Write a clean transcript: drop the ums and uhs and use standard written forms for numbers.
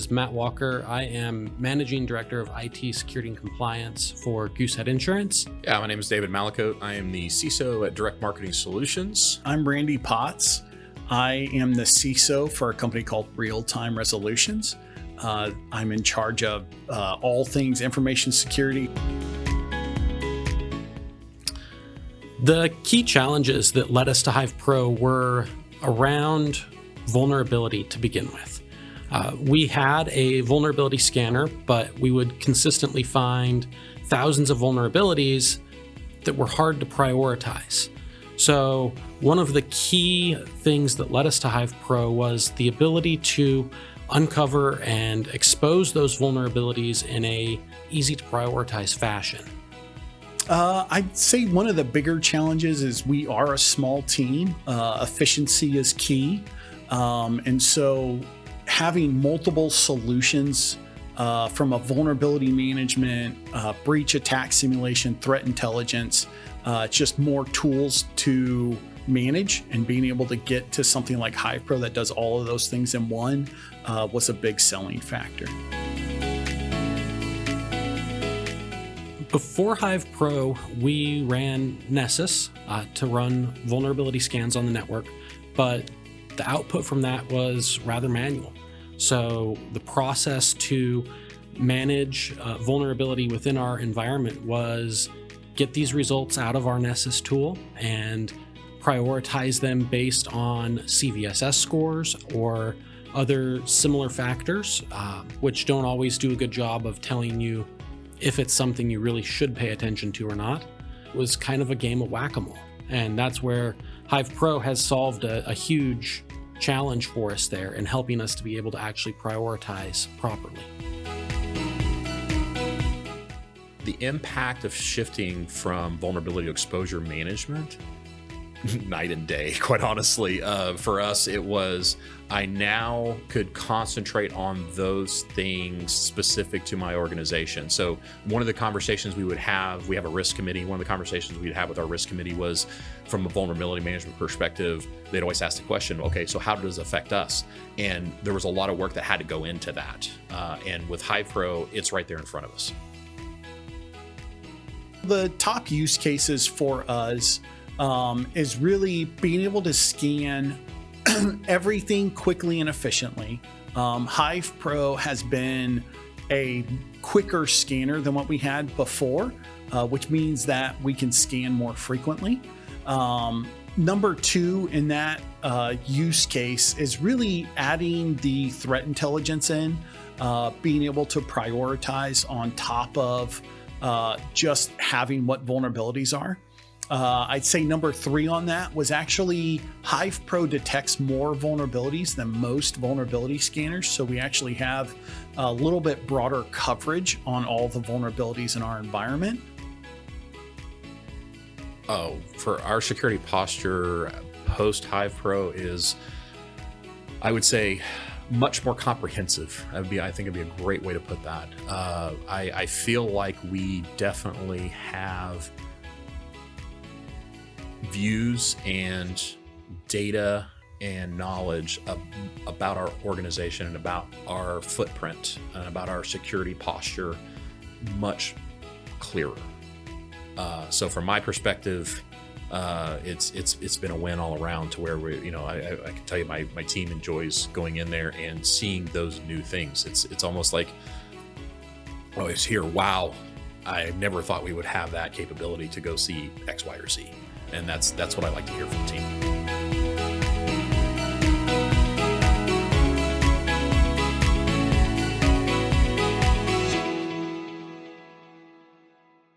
is Matt Walker. I am Managing Director of IT Security and Compliance for Goosehead Insurance. Yeah, my name is David Malakote. I am the CISO at Direct Marketing Solutions. I'm Randy Potts. I am the CISO for a company called Real Time Resolutions. I'm in charge of all things information security. The key challenges that led us to Hive Pro were around vulnerability to begin with. We had a vulnerability scanner, but we would consistently find thousands of vulnerabilities that were hard to prioritize. So one of the key things that led us to Hive Pro was the ability to uncover and expose those vulnerabilities in a easy to prioritize fashion. I'd say one of the bigger challenges is we are a small team. Efficiency is key. And so having multiple solutions from a vulnerability management, breach attack simulation, threat intelligence, just more tools to manage, and being able to get to something like Hive Pro that does all of those things in one was a big selling factor. Before Hive Pro, we ran Nessus to run vulnerability scans on the network, but the output from that was rather manual. So the process to manage vulnerability within our environment was get these results out of our Nessus tool and prioritize them based on CVSS scores or other similar factors, which don't always do a good job of telling you if it's something you really should pay attention to or not. It was kind of a game of whack-a-mole. And that's where Hive Pro has solved a huge challenge for us there in helping us to be able to actually prioritize properly. The impact of shifting from vulnerability to exposure management, night and day, quite honestly. For us, it was, I now could concentrate on those things specific to my organization. So one of the conversations we would have, we have a risk committee. One of the conversations we'd have with our risk committee was from a vulnerability management perspective. They'd always ask the question, okay, so how does it affect us? And there was a lot of work that had to go into that. And with Hive Pro, it's right there in front of us. The top use cases for us is really being able to scan everything quickly and efficiently. Hive Pro has been a quicker scanner than what we had before, which means that we can scan more frequently. Number two in that use case is really adding the threat intelligence in, being able to prioritize on top of just having what vulnerabilities are. I'd say number three on that was actually Hive Pro detects more vulnerabilities than most vulnerability scanners. So we actually have a little bit broader coverage on all the vulnerabilities in our environment. Oh, for our security posture post Hive Pro is, I would say, much more comprehensive. I think it'd be a great way to put that. I feel like we definitely have views and data and knowledge about our organization and about our footprint and about our security posture much clearer. So from my perspective, it's been a win all around to where we, I can tell you my team enjoys going in there and seeing those new things. It's almost like, oh, it's here. Wow. I never thought we would have that capability to go see X, Y, or Z. And that's what I like to hear from the team.